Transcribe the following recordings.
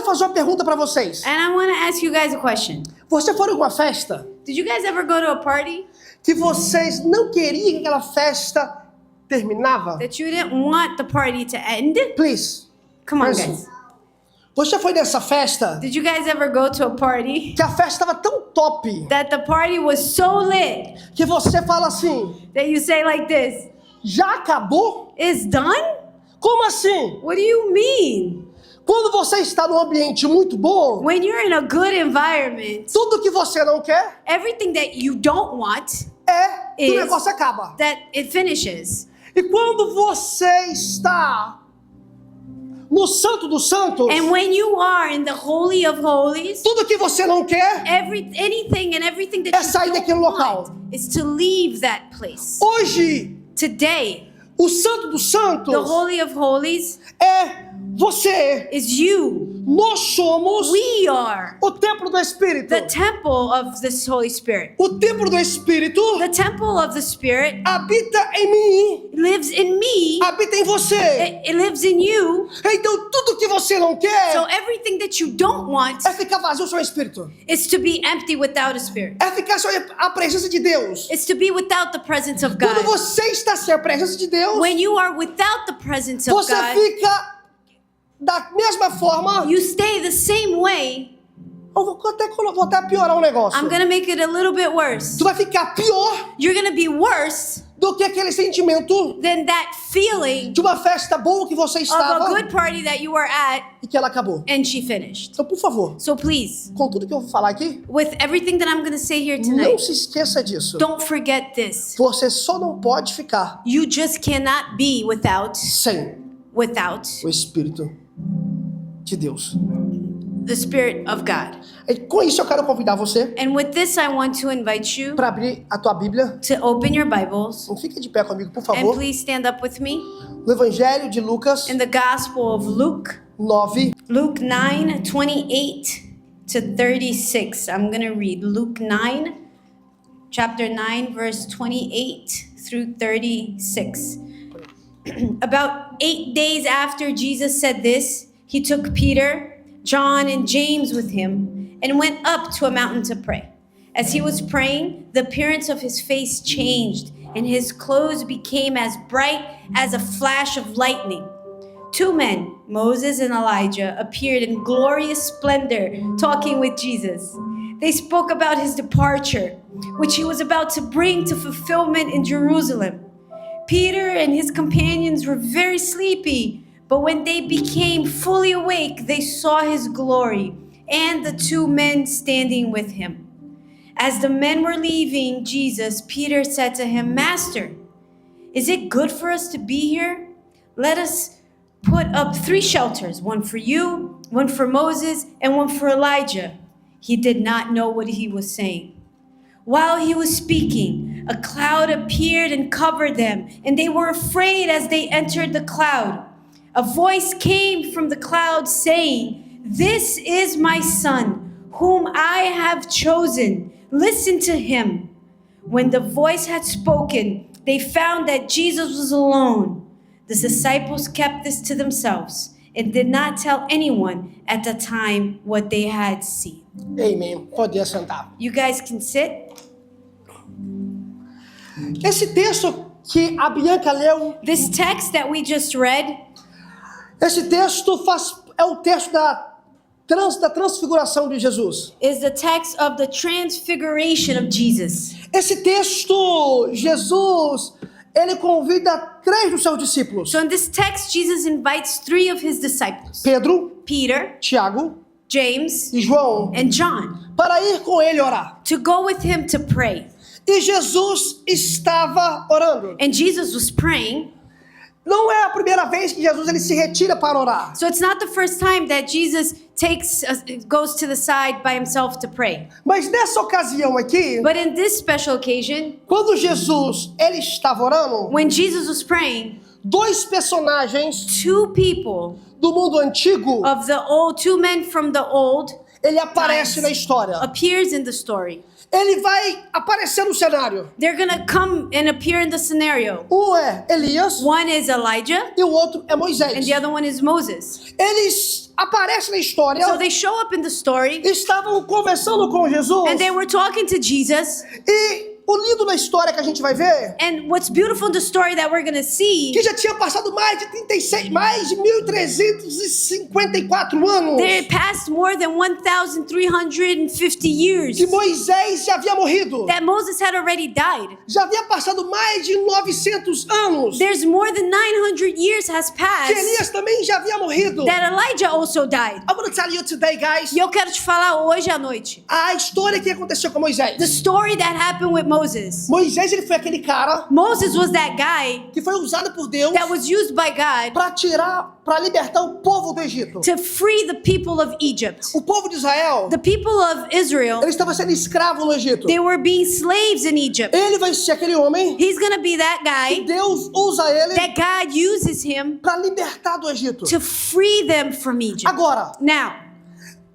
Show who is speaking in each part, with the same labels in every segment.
Speaker 1: fazer uma pergunta para vocês.
Speaker 2: And I want to ask you guys a question.
Speaker 1: Você foi em uma festa
Speaker 2: Did you guys ever go to a party
Speaker 1: que vocês não queriam que aquela festa terminava?
Speaker 2: that you didn't want the party to end?
Speaker 1: Please.
Speaker 2: Come on,
Speaker 1: Answer.
Speaker 2: guys.
Speaker 1: Você foi nessa festa
Speaker 2: Did you guys ever go to a party
Speaker 1: que a festa estava tão top
Speaker 2: that the party was so lit
Speaker 1: que você fala assim,
Speaker 2: that you say like this,
Speaker 1: já acabou?
Speaker 2: "It's done?
Speaker 1: Como assim?
Speaker 2: What do you mean?"
Speaker 1: Quando você está num ambiente muito bom,
Speaker 2: When you're in a good environment,
Speaker 1: tudo que você não quer
Speaker 2: everything that you don't want,
Speaker 1: é que o
Speaker 2: Is-
Speaker 1: negócio acaba.
Speaker 2: that it finishes.
Speaker 1: E quando você está no Santo dos Santos,
Speaker 2: And when you are in the Holy of Holies,
Speaker 1: tudo que você não quer,
Speaker 2: anything and everything that
Speaker 1: é sair
Speaker 2: you
Speaker 1: daquele
Speaker 2: don't
Speaker 1: local.
Speaker 2: want is to leave that place.
Speaker 1: Hoje,
Speaker 2: Today,
Speaker 1: o Santo dos Santos
Speaker 2: the Holy of Holies
Speaker 1: é você.
Speaker 2: is you.
Speaker 1: Nós somos
Speaker 2: We are
Speaker 1: o templo do Espírito.
Speaker 2: the temple of this Holy Spirit.
Speaker 1: O templo do Espírito
Speaker 2: The temple of the Spirit
Speaker 1: habita em mim,
Speaker 2: lives in me.
Speaker 1: habita em você.
Speaker 2: It lives in you.
Speaker 1: Então tudo que você não quer
Speaker 2: So everything that you don't want
Speaker 1: é ficar vazio sem o Espírito.
Speaker 2: is to be empty without a Spirit.
Speaker 1: É ficar sem a presença de Deus.
Speaker 2: It's to be without the presence of
Speaker 1: Quando
Speaker 2: God.
Speaker 1: você está sem a presença de Deus,
Speaker 2: When you are without the presence of
Speaker 1: você
Speaker 2: God,
Speaker 1: fica da mesma forma.
Speaker 2: you stay the same way.
Speaker 1: Eu vou até piorar um negócio.
Speaker 2: I'm gonna make it a little bit worse.
Speaker 1: Tu vai ficar pior
Speaker 2: You're gonna be worse
Speaker 1: do que aquele sentimento
Speaker 2: than that feeling
Speaker 1: de uma festa boa que você
Speaker 2: of a
Speaker 1: estava
Speaker 2: good party that you were at
Speaker 1: e que ela acabou.
Speaker 2: and she finished.
Speaker 1: Então, por favor,
Speaker 2: So please,
Speaker 1: com tudo que eu vou falar aqui,
Speaker 2: with everything that I'm gonna say here
Speaker 1: não
Speaker 2: tonight,
Speaker 1: se esqueça disso.
Speaker 2: don't forget this.
Speaker 1: Você só não pode ficar
Speaker 2: You just cannot be without
Speaker 1: sem o Espírito de Deus.
Speaker 2: the Spirit of God.
Speaker 1: E com isso eu quero convidar você
Speaker 2: And with this, I want to invite you
Speaker 1: para abrir a tua Bíblia.
Speaker 2: to open your Bibles.
Speaker 1: Não fica de pé comigo, por
Speaker 2: And
Speaker 1: favor.
Speaker 2: please stand up with me
Speaker 1: No Evangelho de Lucas
Speaker 2: in the Gospel of Luke,
Speaker 1: 9,
Speaker 2: Luke 9:28 to 36. I'm going to read Luke 9, chapter 9, verse 28 through 36. About 8 days after Jesus said this, he took Peter, John, and James with him and went up to a mountain to pray. As he was praying, the appearance of his face changed, and his clothes became as bright as a flash of lightning. Two men, Moses and Elijah, appeared in glorious splendor, talking with Jesus. They spoke about his departure, which he was about to bring to fulfillment in Jerusalem. Peter and his companions were very sleepy, but when they became fully awake, they saw his glory and the two men standing with him. As the men were leaving Jesus, Peter said to him, "Master, is it good for us to be here? Let us put up 3 shelters, one for you, one for Moses, and one for Elijah." He did not know what he was saying. While he was speaking, a cloud appeared and covered them, and they were afraid as they entered the cloud. A voice came from the cloud saying, "This is my son, whom I have chosen. Listen to him." When the voice had spoken, they found that Jesus was alone. The disciples kept this to themselves and did not tell anyone at the time what they had seen.
Speaker 1: Amém. Pode sentar.
Speaker 2: You guys can sit.
Speaker 1: Esse texto que a Bianca leu,
Speaker 2: This text that we just read,
Speaker 1: esse texto é o texto da transfiguração de Jesus.
Speaker 2: is the text of the transfiguration of Jesus.
Speaker 1: Esse texto, Jesus, ele convida 3 dos seus discípulos.
Speaker 2: So in this text, Jesus invites 3 of his disciples,
Speaker 1: Pedro,
Speaker 2: Peter,
Speaker 1: Tiago
Speaker 2: James,
Speaker 1: e João,
Speaker 2: and John,
Speaker 1: para ir com ele orar.
Speaker 2: to go with him to pray.
Speaker 1: E Jesus estava orando.
Speaker 2: And Jesus was praying.
Speaker 1: Não é a primeira vez que Jesus ele se retira para orar.
Speaker 2: So it's not the first time that Jesus goes to the side by himself to pray.
Speaker 1: Mas nessa ocasião aqui,
Speaker 2: But in this special occasion,
Speaker 1: quando Jesus ele estava orando,
Speaker 2: when Jesus was praying,
Speaker 1: 2 personagens
Speaker 2: 2 people
Speaker 1: do mundo antigo,
Speaker 2: of the old, 2 men from the old,
Speaker 1: ele aparece na história.
Speaker 2: appears in the story.
Speaker 1: Ele vai aparecer no cenário.
Speaker 2: They're gonna come and appear in the scenario.
Speaker 1: Um é Elias
Speaker 2: One is Elijah
Speaker 1: e o outro é Moisés.
Speaker 2: and the other one is Moses.
Speaker 1: Eles aparecem na história,
Speaker 2: So they show up in the story,
Speaker 1: estavam conversando com Jesus.
Speaker 2: and they were talking to Jesus.
Speaker 1: E o lindo na história que a gente vai ver,
Speaker 2: And what's beautiful in the story that we're gonna see,
Speaker 1: que já tinha passado mais de 1.354 anos,
Speaker 2: they passed more than 1,350 years
Speaker 1: que Moisés já havia morrido.
Speaker 2: that Moses had already died.
Speaker 1: Já havia passado mais de 900 anos,
Speaker 2: There's more than 900 years has
Speaker 1: que
Speaker 2: passed
Speaker 1: Elias também já havia morrido.
Speaker 2: that Elijah also died.
Speaker 1: I'm gonna tell you today, guys,
Speaker 2: E eu quero te falar hoje à noite
Speaker 1: a história que aconteceu com Moisés.
Speaker 2: the story that happened with Moses.
Speaker 1: Moisés, ele foi aquele cara
Speaker 2: Moses was that guy
Speaker 1: que foi usado por Deus
Speaker 2: that was used by God
Speaker 1: para libertar o povo do Egito.
Speaker 2: to free the people of Egypt.
Speaker 1: O povo de Israel,
Speaker 2: The people of Israel,
Speaker 1: ele estava sendo escravo no Egito.
Speaker 2: they were being slaves in Egypt.
Speaker 1: Ele vai ser aquele homem
Speaker 2: He's gonna be that
Speaker 1: que
Speaker 2: guy
Speaker 1: Deus usa ele
Speaker 2: that God uses him
Speaker 1: para libertar do Egito.
Speaker 2: to free them from Egypt.
Speaker 1: Agora,
Speaker 2: Now,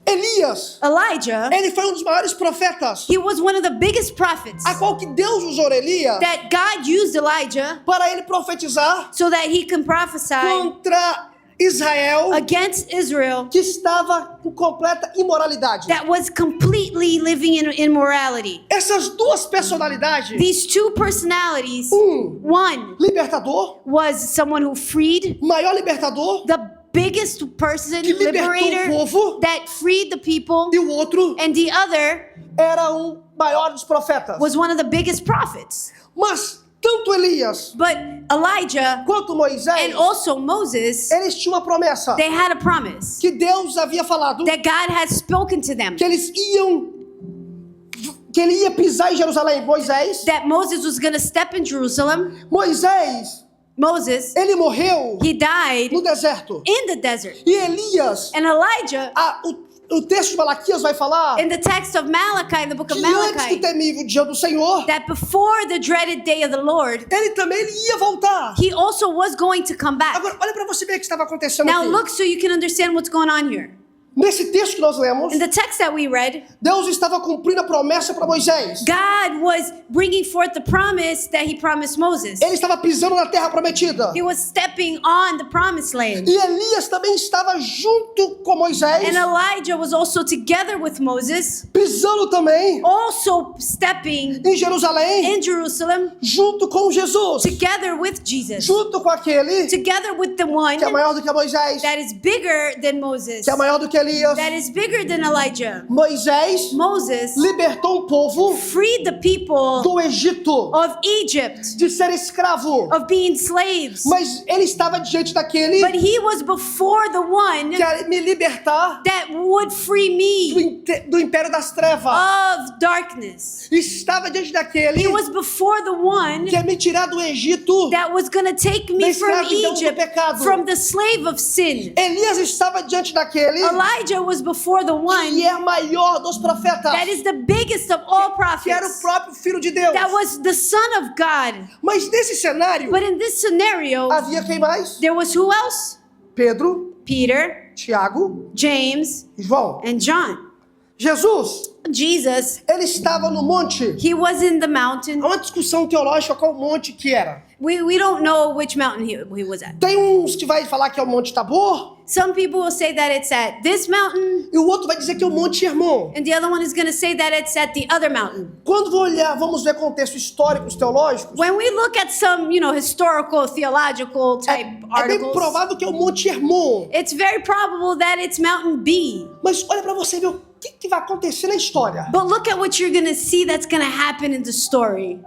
Speaker 1: Elias,
Speaker 2: Elijah,
Speaker 1: ele foi dos maiores profetas,
Speaker 2: he was one of the biggest prophets
Speaker 1: a qual que Deus usou Elias
Speaker 2: that God used Elijah
Speaker 1: para ele profetizar
Speaker 2: so that he can prophesy
Speaker 1: contra Israel,
Speaker 2: against Israel
Speaker 1: que estava em completa imoralidade.
Speaker 2: that was completely living in immorality.
Speaker 1: Essas duas personalidades,
Speaker 2: These two personalities, one
Speaker 1: libertador,
Speaker 2: was someone who freed,
Speaker 1: maior libertador,
Speaker 2: the biggest person,
Speaker 1: que libertou o
Speaker 2: liberator,
Speaker 1: povo,
Speaker 2: that freed the people,
Speaker 1: e o outro
Speaker 2: and the other
Speaker 1: era maior dos profetas.
Speaker 2: was one of the biggest prophets.
Speaker 1: Mas tanto Elias
Speaker 2: But Elijah
Speaker 1: quanto Moisés,
Speaker 2: and also Moses,
Speaker 1: eles tinham uma promessa
Speaker 2: they had a promise
Speaker 1: que Deus havia falado
Speaker 2: that God had spoken to them,
Speaker 1: que ele ia pisar em Jerusalém. Moisés,
Speaker 2: that Moses was going to step in Jerusalem. Moses,
Speaker 1: ele morreu
Speaker 2: he died
Speaker 1: no deserto.
Speaker 2: in the desert.
Speaker 1: E Elias,
Speaker 2: And Elijah,
Speaker 1: o texto de Malaquias vai falar
Speaker 2: in the text of Malachi, in the book of
Speaker 1: que antes do
Speaker 2: Malachi,
Speaker 1: temível dia do Senhor,
Speaker 2: that before the dreaded day of the Lord,
Speaker 1: ele ia voltar.
Speaker 2: he also was going to come back.
Speaker 1: Agora, olha para você ver o que estava acontecendo
Speaker 2: Now
Speaker 1: aqui.
Speaker 2: look so you can understand what's going on here.
Speaker 1: Nesse texto que nós lemos,
Speaker 2: In the text that we read,
Speaker 1: Deus estava cumprindo a promessa para Moisés.
Speaker 2: God was bringing forth the promise that he promised Moses.
Speaker 1: Ele estava pisando na terra prometida.
Speaker 2: He was stepping on the promised land.
Speaker 1: E Elias também estava junto com Moisés,
Speaker 2: And Elijah was also together with Moses,
Speaker 1: pisando também
Speaker 2: also stepping
Speaker 1: em Jerusalém,
Speaker 2: in Jerusalem,
Speaker 1: junto com Jesus,
Speaker 2: together with Jesus,
Speaker 1: junto com aquele
Speaker 2: together with the one
Speaker 1: que é maior do que Moisés,
Speaker 2: that is bigger than Moses,
Speaker 1: que é maior do que Elias.
Speaker 2: that is bigger than Elijah.
Speaker 1: Moisés
Speaker 2: Moses
Speaker 1: libertou um povo
Speaker 2: freed the people
Speaker 1: do Egito
Speaker 2: of Egypt
Speaker 1: de ser escravo,
Speaker 2: of being slaves,
Speaker 1: mas ele estava diante daquele
Speaker 2: but he was before the one
Speaker 1: que ia me libertar
Speaker 2: that would free me
Speaker 1: do império das trevas.
Speaker 2: of darkness.
Speaker 1: Estava diante daquele
Speaker 2: He was before the one
Speaker 1: que ia me tirar do Egito.
Speaker 2: that was going to take me
Speaker 1: Da
Speaker 2: from
Speaker 1: escravidão do
Speaker 2: Egypt,
Speaker 1: pecado.
Speaker 2: from the slave of sin.
Speaker 1: Elias estava diante daquele
Speaker 2: Elijah was before the
Speaker 1: que
Speaker 2: one
Speaker 1: é maior dos profetas,
Speaker 2: that is the biggest of all
Speaker 1: que era o
Speaker 2: prophets,
Speaker 1: próprio Filho de Deus.
Speaker 2: that was the Son of God.
Speaker 1: Mas nesse cenário
Speaker 2: But in this scenario,
Speaker 1: havia quem mais?
Speaker 2: there was who else?
Speaker 1: Pedro,
Speaker 2: Peter,
Speaker 1: Tiago
Speaker 2: James,
Speaker 1: e João.
Speaker 2: and John.
Speaker 1: Jesus,
Speaker 2: Jesus,
Speaker 1: ele estava no monte.
Speaker 2: he was in the mountain.
Speaker 1: Há uma discussão teológica qual monte que era.
Speaker 2: We don't know which mountain he was at.
Speaker 1: Tem uns que vai falar que é o Monte Tabor,
Speaker 2: Some people will say that it's at this mountain,
Speaker 1: e o outro vai dizer que é o Monte Hermon.
Speaker 2: and the other one is going to say that it's at the other mountain.
Speaker 1: Quando vamos ver contextos históricos, teológicos,
Speaker 2: When we look at some, historical, theological type
Speaker 1: é bem
Speaker 2: articles,
Speaker 1: provável que é o Monte Hermon.
Speaker 2: it's very probable that it's Mountain B.
Speaker 1: Mas olha para você ver o que vai acontecer na história.
Speaker 2: But look at what you're going to see that's going to happen in the story.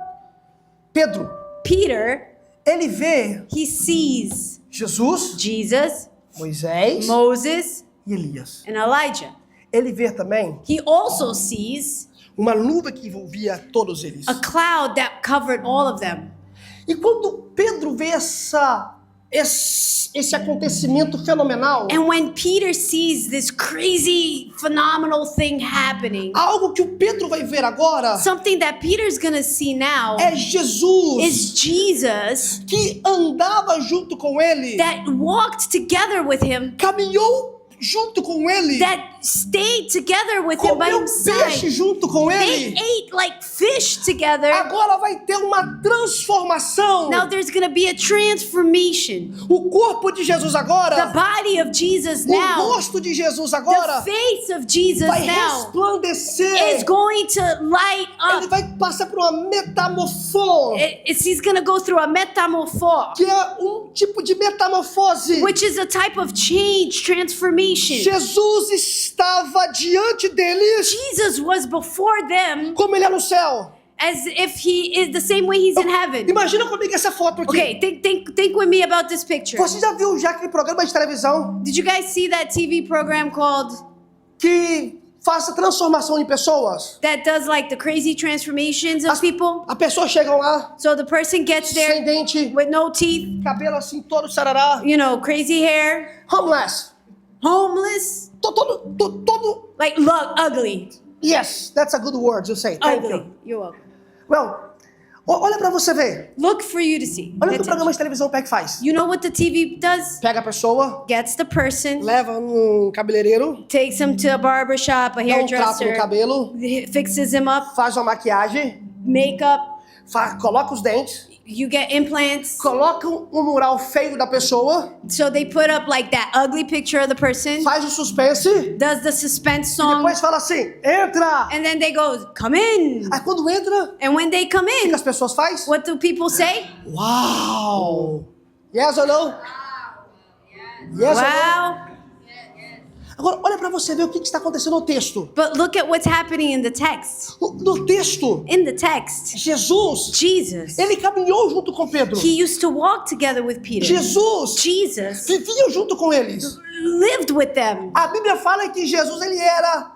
Speaker 1: Pedro,
Speaker 2: Peter,
Speaker 1: ele vê
Speaker 2: he sees
Speaker 1: Jesus,
Speaker 2: Jesus,
Speaker 1: Moisés
Speaker 2: Moses,
Speaker 1: e Elias.
Speaker 2: and Elijah.
Speaker 1: Ele vê também
Speaker 2: He also sees
Speaker 1: uma nuvem que envolvia todos eles.
Speaker 2: a cloud that covered all of them.
Speaker 1: E quando Pedro vê esse acontecimento fenomenal,
Speaker 2: And when Peter sees this crazy, phenomenal thing happening,
Speaker 1: algo que o Pedro vai ver agora
Speaker 2: something that Peter's gonna see now
Speaker 1: é Jesus
Speaker 2: is Jesus
Speaker 1: que andava junto com ele,
Speaker 2: that walked together with him,
Speaker 1: caminhou junto com ele
Speaker 2: that stayed together with him by
Speaker 1: comeu
Speaker 2: his
Speaker 1: peixe
Speaker 2: side.
Speaker 1: junto com
Speaker 2: They
Speaker 1: ele.
Speaker 2: ate like fish together.
Speaker 1: Agora vai ter uma transformação.
Speaker 2: Now there's going to be a transformation.
Speaker 1: O corpo de Jesus
Speaker 2: The
Speaker 1: agora,
Speaker 2: body of Jesus
Speaker 1: o
Speaker 2: now,
Speaker 1: rosto de Jesus
Speaker 2: the
Speaker 1: agora,
Speaker 2: face of Jesus
Speaker 1: vai
Speaker 2: now
Speaker 1: resplandecer.
Speaker 2: is going to light
Speaker 1: Ele
Speaker 2: up.
Speaker 1: vai passar por uma metamorfose,
Speaker 2: He's going to go through a metamorpho,
Speaker 1: que é um tipo de metamorfose.
Speaker 2: which is a type of change, transformation.
Speaker 1: Jesus estava diante deles
Speaker 2: Jesus was before them
Speaker 1: como ele é no céu.
Speaker 2: as if he is the same way he's in heaven.
Speaker 1: Imagina comigo essa foto aqui.
Speaker 2: Okay, think with me about this picture.
Speaker 1: Você já viu já aquele programa de televisão
Speaker 2: Did you guys see that TV program called
Speaker 1: que faça transformação em pessoas?
Speaker 2: that does like the crazy transformations of people?
Speaker 1: As pessoas chegam lá
Speaker 2: So the person gets
Speaker 1: sem
Speaker 2: there
Speaker 1: dente,
Speaker 2: with no teeth,
Speaker 1: cabelo assim todo sarará,
Speaker 2: you know, crazy hair,
Speaker 1: homeless.
Speaker 2: homeless,
Speaker 1: Todo.
Speaker 2: like look ugly.
Speaker 1: Yes, that's a good word you say. Thank
Speaker 2: Ugly.
Speaker 1: you.
Speaker 2: You're welcome.
Speaker 1: Well, olha pra você ver.
Speaker 2: Look for you to see.
Speaker 1: Olha o
Speaker 2: Pay
Speaker 1: que o programa
Speaker 2: attention.
Speaker 1: de televisão pega e faz.
Speaker 2: You know what the TV does?
Speaker 1: Pega a pessoa,
Speaker 2: Gets the person,
Speaker 1: leva num cabeleireiro,
Speaker 2: takes him to a barber shop, a
Speaker 1: dá um trapo no
Speaker 2: hairdresser,
Speaker 1: cabelo,
Speaker 2: fixes him up,
Speaker 1: faz uma maquiagem,
Speaker 2: makeup,
Speaker 1: coloca os dentes,
Speaker 2: you get implants.
Speaker 1: coloca um mural feio da pessoa,
Speaker 2: So they put up like that ugly picture of the person,
Speaker 1: faz o suspense,
Speaker 2: does the suspense song,
Speaker 1: depois fala assim, entra!
Speaker 2: and then they go, come in.
Speaker 1: Aí quando entra,
Speaker 2: And when they come
Speaker 1: o que
Speaker 2: in,
Speaker 1: as pessoas fazem?
Speaker 2: what do people say?
Speaker 1: Uau! Yes or no? Yes or no?
Speaker 2: Wow.
Speaker 1: Agora, olha pra você ver o que está acontecendo no texto.
Speaker 2: But look at what's happening in the text.
Speaker 1: No texto,
Speaker 2: In the text,
Speaker 1: Jesus,
Speaker 2: Jesus,
Speaker 1: ele caminhou junto com Pedro.
Speaker 2: he used to walk together with Peter.
Speaker 1: Jesus
Speaker 2: Jesus
Speaker 1: vivia junto com eles.
Speaker 2: lived with them.
Speaker 1: A Bíblia fala que Jesus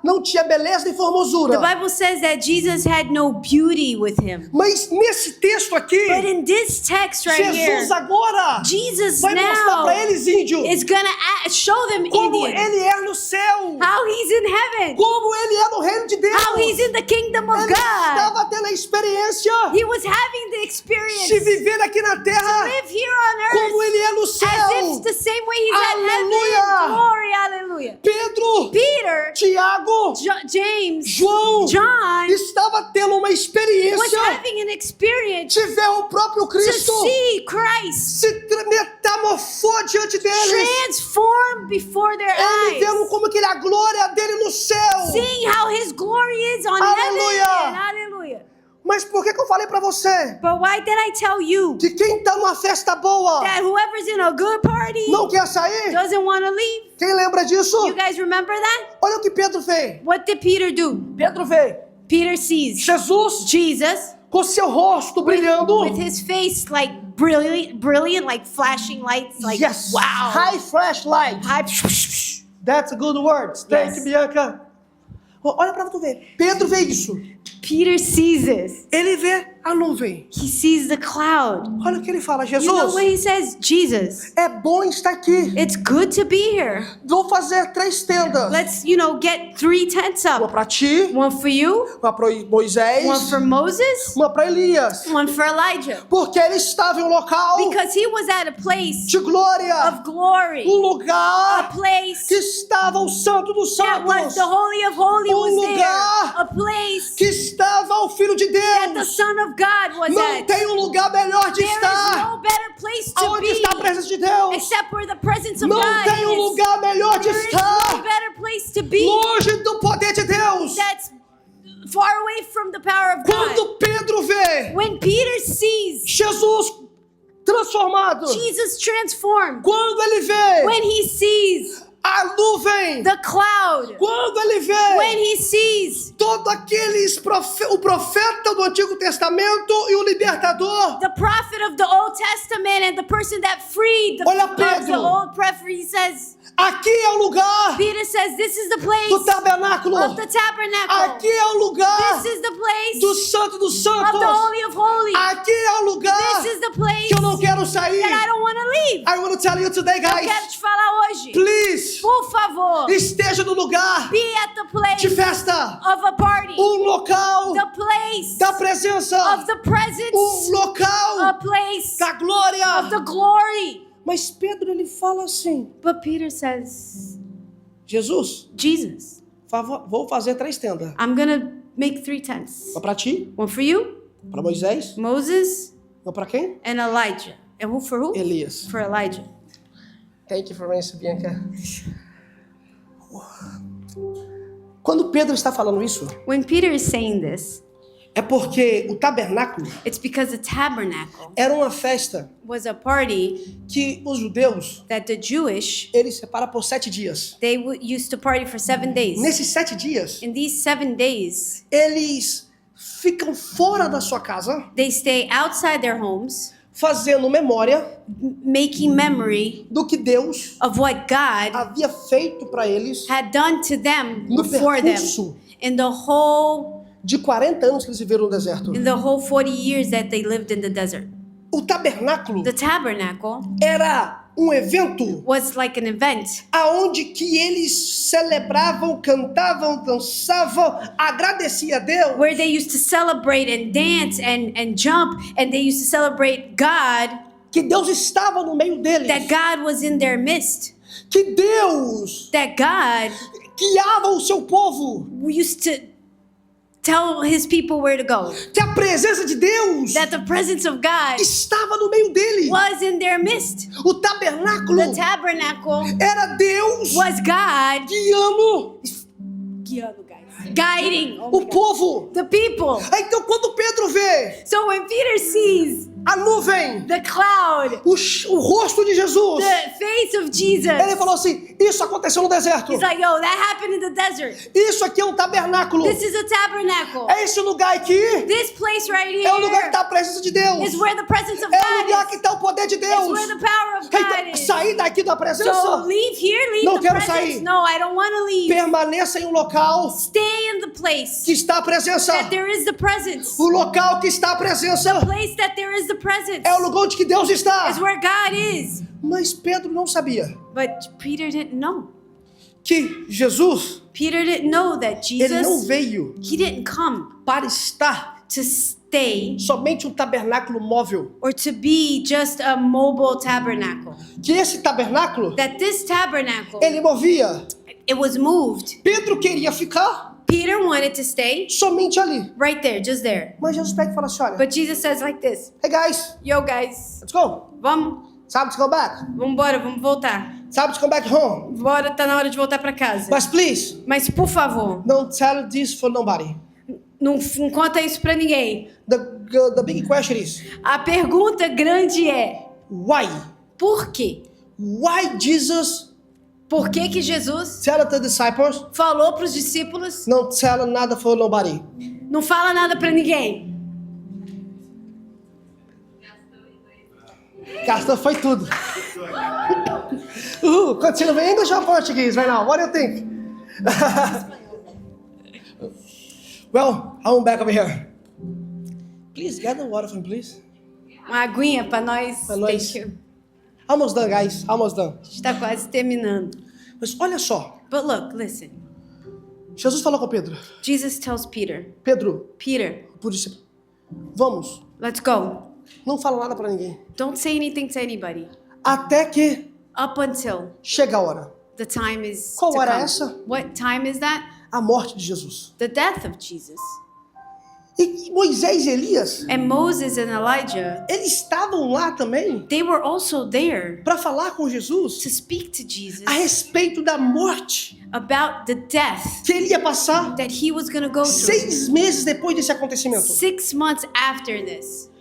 Speaker 1: não tinha beleza nem formosura.
Speaker 2: The Bible says that Jesus had no beauty with him.
Speaker 1: Mas nesse texto aqui,
Speaker 2: But in this text right here,
Speaker 1: Jesus agora
Speaker 2: Jesus
Speaker 1: vai mostrar
Speaker 2: now
Speaker 1: para eles, índio,
Speaker 2: is gonna show them
Speaker 1: como
Speaker 2: Indian
Speaker 1: ele é no céu,
Speaker 2: how he's in heaven,
Speaker 1: como ele é no reino de Deus.
Speaker 2: how he's in the kingdom of
Speaker 1: Ele
Speaker 2: God.
Speaker 1: estava tendo a experiência
Speaker 2: He was having the experience
Speaker 1: de viver aqui na terra
Speaker 2: live here on
Speaker 1: como
Speaker 2: earth
Speaker 1: ele é no
Speaker 2: as
Speaker 1: céu.
Speaker 2: if the same way he's at
Speaker 1: Aleluia.
Speaker 2: heaven. Glory, hallelujah.
Speaker 1: Pedro,
Speaker 2: Peter,
Speaker 1: Tiago,
Speaker 2: James,
Speaker 1: João
Speaker 2: John
Speaker 1: estava tendo uma
Speaker 2: was
Speaker 1: experiência
Speaker 2: having an experience
Speaker 1: de ver o próprio
Speaker 2: to
Speaker 1: Cristo
Speaker 2: see Christ
Speaker 1: se metamorfou diante deles.
Speaker 2: transform before their
Speaker 1: Ele vendo
Speaker 2: eyes,
Speaker 1: como que ele, a glória dele no céu.
Speaker 2: seeing how his glory is on
Speaker 1: Hallelujah.
Speaker 2: heaven. Hallelujah.
Speaker 1: Mas por que eu falei pra você
Speaker 2: But why did I tell you
Speaker 1: que quem tá numa festa boa
Speaker 2: that whoever's in a good party
Speaker 1: não quer sair?
Speaker 2: doesn't want to leave?
Speaker 1: Quem lembra disso?
Speaker 2: You guys remember that?
Speaker 1: Olha o que Pedro fez.
Speaker 2: What did Peter do?
Speaker 1: Pedro fez.
Speaker 2: Peter sees
Speaker 1: Jesus
Speaker 2: Jesus
Speaker 1: com seu rosto brilhando.
Speaker 2: with his face like brilliant, like flashing lights, like
Speaker 1: Yes.
Speaker 2: wow.
Speaker 1: High flashlight.
Speaker 2: High-
Speaker 1: That's a good word. Thank
Speaker 2: Yes.
Speaker 1: you, Bianca. Olha pra tu ver. Pedro vê isso.
Speaker 2: Peter sees this.
Speaker 1: Ele vê a nuvem.
Speaker 2: He sees the cloud.
Speaker 1: Olha o que ele fala.
Speaker 2: You know what
Speaker 1: Jesus,
Speaker 2: he says? Jesus,
Speaker 1: é bom estar aqui.
Speaker 2: it's good to be here.
Speaker 1: Vou fazer 3 tendas.
Speaker 2: Let's, get 3 tents
Speaker 1: Uma
Speaker 2: up.
Speaker 1: pra ti,
Speaker 2: One for you,
Speaker 1: uma pra Moisés,
Speaker 2: one for Moses,
Speaker 1: uma pra Elias.
Speaker 2: one for Elijah.
Speaker 1: Porque ele estava em um local
Speaker 2: Because he was at a place
Speaker 1: de glória.
Speaker 2: of glory,
Speaker 1: Lugar
Speaker 2: a place
Speaker 1: que estava o Santo dos
Speaker 2: that was
Speaker 1: Santos.
Speaker 2: the Holy of Holies was there,
Speaker 1: lugar
Speaker 2: a place
Speaker 1: Que estava o Filho de
Speaker 2: that the
Speaker 1: Deus.
Speaker 2: Son of God was
Speaker 1: Não
Speaker 2: at.
Speaker 1: tem um lugar melhor de
Speaker 2: There is
Speaker 1: estar.
Speaker 2: no better place to
Speaker 1: Aonde está a
Speaker 2: be
Speaker 1: presença de Deus?
Speaker 2: except where the presence of
Speaker 1: Não
Speaker 2: God
Speaker 1: tem um
Speaker 2: is.
Speaker 1: lugar melhor de
Speaker 2: There is no
Speaker 1: estar.
Speaker 2: better place to be
Speaker 1: Longe do poder de Deus.
Speaker 2: that's far away from the power of God.
Speaker 1: Quando Pedro vê
Speaker 2: When Peter sees
Speaker 1: Jesus transformado.
Speaker 2: Jesus transformed,
Speaker 1: Quando ele vê
Speaker 2: when he sees
Speaker 1: a nuvem.
Speaker 2: the cloud,
Speaker 1: Quando ele
Speaker 2: when
Speaker 1: vê
Speaker 2: he sees
Speaker 1: todo aqueles o profeta do Antigo Testamento e o libertador.
Speaker 2: the prophet of the Old Testament and the person that freed
Speaker 1: Olha
Speaker 2: of the
Speaker 1: Pedro.
Speaker 2: old prophet, he says,
Speaker 1: Aqui é o lugar
Speaker 2: Peter says, this is the
Speaker 1: do
Speaker 2: place
Speaker 1: tabernáculo.
Speaker 2: of the tabernacle.
Speaker 1: Aqui é o lugar
Speaker 2: This is the place
Speaker 1: do Santo dos
Speaker 2: of
Speaker 1: Santos.
Speaker 2: the Holy of Holies.
Speaker 1: Aqui é o lugar
Speaker 2: This is the place
Speaker 1: que eu não quero sair.
Speaker 2: that I don't want to leave.
Speaker 1: I want to tell you today,
Speaker 2: Eu quero
Speaker 1: guys.
Speaker 2: te falar hoje.
Speaker 1: Please,
Speaker 2: Por favor,
Speaker 1: esteja no lugar
Speaker 2: be at the place
Speaker 1: de festa.
Speaker 2: of a party.
Speaker 1: Local
Speaker 2: The place
Speaker 1: da presença.
Speaker 2: of the presence.
Speaker 1: Local
Speaker 2: A place
Speaker 1: da glória.
Speaker 2: of the glory.
Speaker 1: Mas Pedro ele fala assim:
Speaker 2: But Peter says,
Speaker 1: Jesus,
Speaker 2: Jesus,
Speaker 1: Vou fazer 3 tendas.
Speaker 2: I'm gonna make 3 tents.
Speaker 1: Uma para ti,
Speaker 2: One for you,
Speaker 1: para Moisés,
Speaker 2: Moses,
Speaker 1: uma para quem?
Speaker 2: and Elijah. And who for who?
Speaker 1: Elias.
Speaker 2: For Elijah.
Speaker 1: Thank you for answering, Bianca. Quando Pedro está falando isso,
Speaker 2: When Peter is saying this,
Speaker 1: é porque o tabernáculo
Speaker 2: it's because the tabernacle
Speaker 1: era uma festa
Speaker 2: was a party
Speaker 1: que os judeus,
Speaker 2: that the Jewish,
Speaker 1: eles separam por 7 dias.
Speaker 2: they used to party for 7 days.
Speaker 1: Nesses 7 dias,
Speaker 2: In these 7 days,
Speaker 1: eles ficam fora da sua casa,
Speaker 2: they stay outside their homes,
Speaker 1: fazendo memória
Speaker 2: making memory
Speaker 1: do que Deus
Speaker 2: of what God
Speaker 1: havia feito para eles
Speaker 2: had done to them
Speaker 1: no
Speaker 2: before them
Speaker 1: percurso
Speaker 2: in the whole
Speaker 1: de 40 anos que eles viveram no deserto.
Speaker 2: 40 years that they lived in the desert.
Speaker 1: O tabernáculo
Speaker 2: The tabernacle
Speaker 1: era um evento
Speaker 2: was like an event
Speaker 1: aonde que eles celebravam, cantavam, dançavam, agradeciam a Deus.
Speaker 2: where they used to celebrate and dance and jump, and they used to celebrate God,
Speaker 1: Que Deus estava no meio deles.
Speaker 2: that God was in their midst,
Speaker 1: Que Deus
Speaker 2: that God
Speaker 1: guiava o seu povo.
Speaker 2: used to tell his people where to go,
Speaker 1: Que a presença de Deus
Speaker 2: that the presence of God
Speaker 1: estava no meio deles.
Speaker 2: was in their midst.
Speaker 1: O tabernáculo
Speaker 2: The tabernacle
Speaker 1: era Deus
Speaker 2: was God
Speaker 1: guiando
Speaker 2: guiding
Speaker 1: o povo.
Speaker 2: the people.
Speaker 1: Então quando Pedro vê
Speaker 2: So when Peter sees
Speaker 1: a nuvem,
Speaker 2: the cloud,
Speaker 1: o rosto de Jesus,
Speaker 2: the face of Jesus,
Speaker 1: ele falou assim, isso aconteceu no deserto.
Speaker 2: he's like, yo, that happened in the desert.
Speaker 1: Isso aqui é um tabernáculo.
Speaker 2: This is a tabernacle.
Speaker 1: É esse lugar aqui,
Speaker 2: This place right
Speaker 1: é o lugar que
Speaker 2: here
Speaker 1: está a presença de Deus.
Speaker 2: is where the presence of
Speaker 1: É o lugar
Speaker 2: God
Speaker 1: que
Speaker 2: is.
Speaker 1: está o poder de
Speaker 2: It's
Speaker 1: Deus.
Speaker 2: where the power of God
Speaker 1: Então,
Speaker 2: is.
Speaker 1: sair daqui da
Speaker 2: So
Speaker 1: presença,
Speaker 2: leave here, leave
Speaker 1: Não
Speaker 2: the
Speaker 1: quero
Speaker 2: presence.
Speaker 1: sair.
Speaker 2: No, I don't want to leave.
Speaker 1: permaneça em um local
Speaker 2: Stay in the place
Speaker 1: que está a presença.
Speaker 2: that there is the presence.
Speaker 1: O local que está a presença
Speaker 2: Place that there is the presence
Speaker 1: é o lugar onde que Deus está.
Speaker 2: is where God is.
Speaker 1: Mas Pedro não sabia
Speaker 2: But Peter didn't know.
Speaker 1: que Jesus,
Speaker 2: Peter didn't know that
Speaker 1: ele não
Speaker 2: Jesus,
Speaker 1: veio
Speaker 2: he didn't come
Speaker 1: para estar
Speaker 2: to stay
Speaker 1: somente um tabernáculo móvel.
Speaker 2: or to be just a mobile tabernacle.
Speaker 1: Que esse tabernáculo,
Speaker 2: That this tabernacle,
Speaker 1: ele movia.
Speaker 2: it was moved.
Speaker 1: Pedro queria ficar
Speaker 2: Peter wanted to stay
Speaker 1: somente ali.
Speaker 2: right there, just there.
Speaker 1: Mas Jesus pega e fala assim, olha,
Speaker 2: But Jesus says like this,
Speaker 1: hey guys,
Speaker 2: yo guys,
Speaker 1: let's go.
Speaker 2: vamos
Speaker 1: Time to go back.
Speaker 2: embora, vamos voltar.
Speaker 1: Time to come back home.
Speaker 2: Bora, tá na hora de voltar pra casa.
Speaker 1: But please,
Speaker 2: Mas por favor,
Speaker 1: don't tell this for nobody.
Speaker 2: não conta isso pra ninguém.
Speaker 1: The big question is,
Speaker 2: A pergunta grande é,
Speaker 1: why?
Speaker 2: por quê?
Speaker 1: Why Jesus
Speaker 2: Por que que Jesus
Speaker 1: tell the disciples,
Speaker 2: falou pros discípulos,
Speaker 1: não tell nada for nobody?
Speaker 2: não fala nada pra ninguém?
Speaker 1: Gastou foi tudo. Continue in English or Portuguese right now? What do you think? Well, I'm back over here. Please get the water for me, please.
Speaker 2: Uma aguinha pra nós.
Speaker 1: Pra nós.
Speaker 2: Thank you.
Speaker 1: Almost done, guys. Almost done.
Speaker 2: A gente tá quase terminando.
Speaker 1: Mas olha só.
Speaker 2: But look, listen.
Speaker 1: Jesus falou com Pedro.
Speaker 2: Jesus tells Peter,
Speaker 1: Pedro,
Speaker 2: Peter,
Speaker 1: por isso, vamos.
Speaker 2: let's go.
Speaker 1: Não fala nada para ninguém.
Speaker 2: Don't say anything to anybody.
Speaker 1: Até que
Speaker 2: Up until
Speaker 1: chega a hora.
Speaker 2: the time is
Speaker 1: Qual
Speaker 2: to
Speaker 1: hora é
Speaker 2: come.
Speaker 1: essa?
Speaker 2: What time is that?
Speaker 1: A morte de Jesus.
Speaker 2: The death of Jesus.
Speaker 1: E Moisés e Elias,
Speaker 2: And Moses and Elijah,
Speaker 1: eles estavam lá também
Speaker 2: they were also there
Speaker 1: para falar com Jesus
Speaker 2: to speak to Jesus
Speaker 1: a respeito da morte
Speaker 2: about the death
Speaker 1: que ele ia passar
Speaker 2: that he was going to go through
Speaker 1: 6 meses depois desse acontecimento.
Speaker 2: 6 months after this.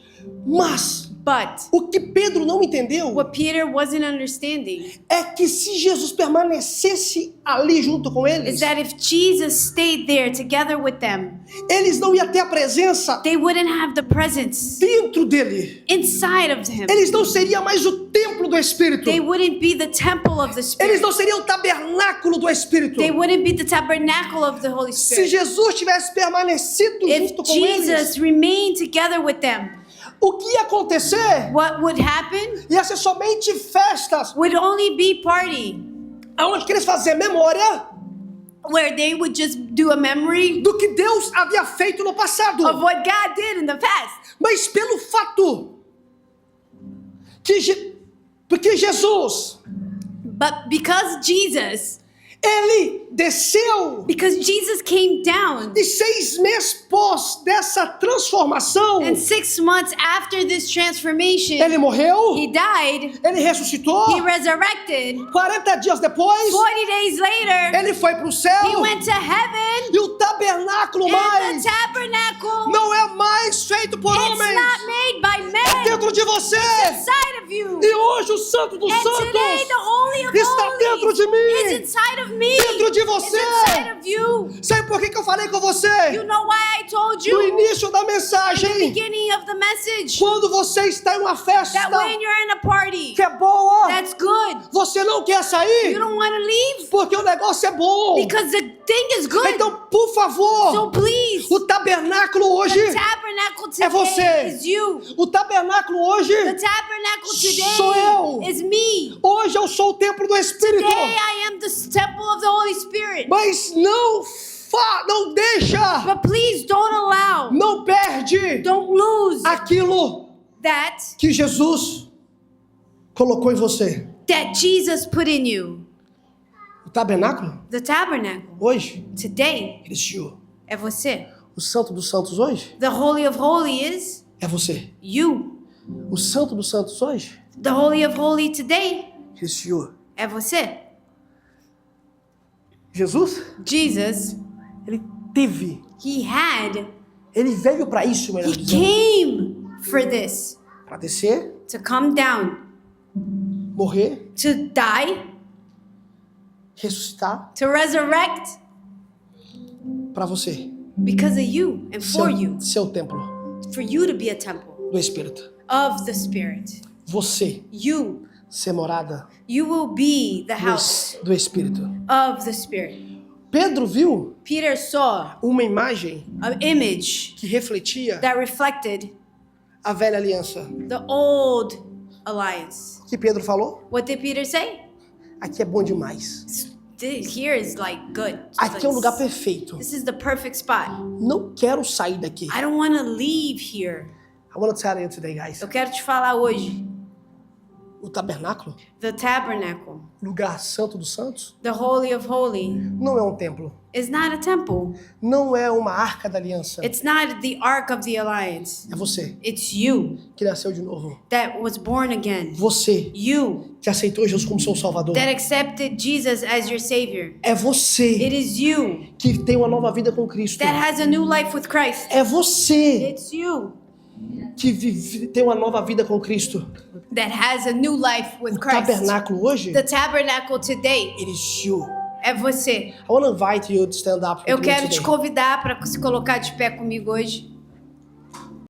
Speaker 1: Mas
Speaker 2: But
Speaker 1: o que Pedro não entendeu
Speaker 2: what Peter wasn't understanding
Speaker 1: é que se Jesus permanecesse ali junto com
Speaker 2: is
Speaker 1: eles,
Speaker 2: that if Jesus stayed there together with them,
Speaker 1: eles não iam ter a presença
Speaker 2: they wouldn't have the presence
Speaker 1: dentro dele.
Speaker 2: inside of him.
Speaker 1: Eles não seriam mais o templo do Espírito.
Speaker 2: They wouldn't be the temple of the
Speaker 1: Eles
Speaker 2: Spirit.
Speaker 1: não seriam o tabernáculo do Espírito.
Speaker 2: They wouldn't be the tabernacle of the Holy
Speaker 1: Se
Speaker 2: Spirit.
Speaker 1: Jesus tivesse permanecido
Speaker 2: If
Speaker 1: junto com eles,
Speaker 2: Jesus remained together with them,
Speaker 1: o que ia acontecer
Speaker 2: what would happen
Speaker 1: ia ser somente festas,
Speaker 2: would only be party,
Speaker 1: onde que eles faziam memória
Speaker 2: where they would just do a memory
Speaker 1: do que Deus havia feito no passado.
Speaker 2: of what God did in the past.
Speaker 1: Mas pelo fato que porque Jesus,
Speaker 2: But because Jesus,
Speaker 1: Ele desceu.
Speaker 2: Because Jesus came down.
Speaker 1: E 6 meses pós dessa transformação,
Speaker 2: And 6 months after this transformation,
Speaker 1: ele morreu,
Speaker 2: he died,
Speaker 1: ele ressuscitou.
Speaker 2: he resurrected.
Speaker 1: 40 dias depois,
Speaker 2: 40 days later,
Speaker 1: ele foi para o céu.
Speaker 2: he went to heaven.
Speaker 1: E o tabernáculo
Speaker 2: And
Speaker 1: mais
Speaker 2: the tabernacle,
Speaker 1: não é mais feito por
Speaker 2: it's
Speaker 1: homens.
Speaker 2: not made by
Speaker 1: É
Speaker 2: men.
Speaker 1: dentro de você.
Speaker 2: Inside of you.
Speaker 1: E hoje o Santo dos
Speaker 2: And today
Speaker 1: Santos
Speaker 2: the Holy of
Speaker 1: está dentro
Speaker 2: Holies
Speaker 1: de mim,
Speaker 2: is inside of me.
Speaker 1: dentro de
Speaker 2: It's
Speaker 1: você.
Speaker 2: inside of you.
Speaker 1: Sabe por que eu falei com você
Speaker 2: You know why I told
Speaker 1: no
Speaker 2: you
Speaker 1: início da
Speaker 2: in the
Speaker 1: mensagem?
Speaker 2: beginning of the message
Speaker 1: Quando você está em uma festa
Speaker 2: that when you're in a party,
Speaker 1: que é boa,
Speaker 2: that's good.
Speaker 1: você não quer
Speaker 2: You
Speaker 1: sair
Speaker 2: don't want to leave
Speaker 1: porque o negócio é bom.
Speaker 2: because the thing is good.
Speaker 1: Então, por favor,
Speaker 2: So please,
Speaker 1: o tabernáculo hoje
Speaker 2: the tabernacle
Speaker 1: é você.
Speaker 2: today is you.
Speaker 1: O tabernáculo hoje
Speaker 2: The tabernacle
Speaker 1: sou eu.
Speaker 2: today is me.
Speaker 1: Hoje eu sou o templo do Espírito.
Speaker 2: Today I am the temple of the Holy Spirit.
Speaker 1: Mas não deixa,
Speaker 2: But please don't allow,
Speaker 1: não perde
Speaker 2: don't lose
Speaker 1: aquilo
Speaker 2: that
Speaker 1: que Jesus colocou em você.
Speaker 2: Jesus put in you.
Speaker 1: O tabernáculo
Speaker 2: The tabernacle
Speaker 1: hoje
Speaker 2: today
Speaker 1: é you.
Speaker 2: é você.
Speaker 1: O Santo dos Santos hoje
Speaker 2: The Holy of Holies
Speaker 1: é você.
Speaker 2: you.
Speaker 1: O Santo dos Santos hoje
Speaker 2: The Holy of Holies today
Speaker 1: é you.
Speaker 2: é você.
Speaker 1: Jesus,
Speaker 2: Jesus,
Speaker 1: ele teve, ele veio para isso, melhor
Speaker 2: he
Speaker 1: dizendo,
Speaker 2: came for this,
Speaker 1: para descer,
Speaker 2: to come down,
Speaker 1: morrer,
Speaker 2: to die,
Speaker 1: ressuscitar
Speaker 2: to resurrect
Speaker 1: para você,
Speaker 2: because of you and for you,
Speaker 1: seu templo
Speaker 2: for you to be a temple
Speaker 1: do Espírito.
Speaker 2: of the Spirit.
Speaker 1: Você
Speaker 2: You
Speaker 1: ser morada
Speaker 2: will be the house
Speaker 1: do Espírito.
Speaker 2: of the Spirit.
Speaker 1: Pedro viu
Speaker 2: Peter saw
Speaker 1: uma imagem
Speaker 2: an image
Speaker 1: que refletia
Speaker 2: that reflected
Speaker 1: a velha aliança.
Speaker 2: the old alliance.
Speaker 1: O que Pedro falou?
Speaker 2: What did Peter say?
Speaker 1: Aqui é bom demais.
Speaker 2: Here is like good.
Speaker 1: Aqui é um lugar perfeito.
Speaker 2: This is the perfect spot.
Speaker 1: Não quero sair daqui.
Speaker 2: I don't want to leave here.
Speaker 1: I want to tell you today, guys.
Speaker 2: Eu quero te falar hoje.
Speaker 1: O tabernáculo,
Speaker 2: The tabernacle,
Speaker 1: lugar santo dos santos,
Speaker 2: the Holy of Holies,
Speaker 1: não é um templo.
Speaker 2: is not a temple.
Speaker 1: Não é uma arca da aliança.
Speaker 2: It's not the Ark of the Alliance.
Speaker 1: É você
Speaker 2: It's you
Speaker 1: que nasceu de novo.
Speaker 2: that was born again.
Speaker 1: Você
Speaker 2: You
Speaker 1: que aceitou Jesus como seu Salvador.
Speaker 2: that accepted Jesus as your Savior.
Speaker 1: É você
Speaker 2: It is you
Speaker 1: que tem uma nova vida com Cristo.
Speaker 2: that has a new life with Christ.
Speaker 1: É você
Speaker 2: It's you
Speaker 1: que tem uma nova vida com Cristo.
Speaker 2: that has a new life with
Speaker 1: O
Speaker 2: Christ.
Speaker 1: tabernáculo hoje,
Speaker 2: The tabernacle today
Speaker 1: it is you.
Speaker 2: é você.
Speaker 1: I want to invite you to stand up.
Speaker 2: Eu
Speaker 1: with me
Speaker 2: quero te
Speaker 1: today.
Speaker 2: convidar para se colocar de pé comigo hoje.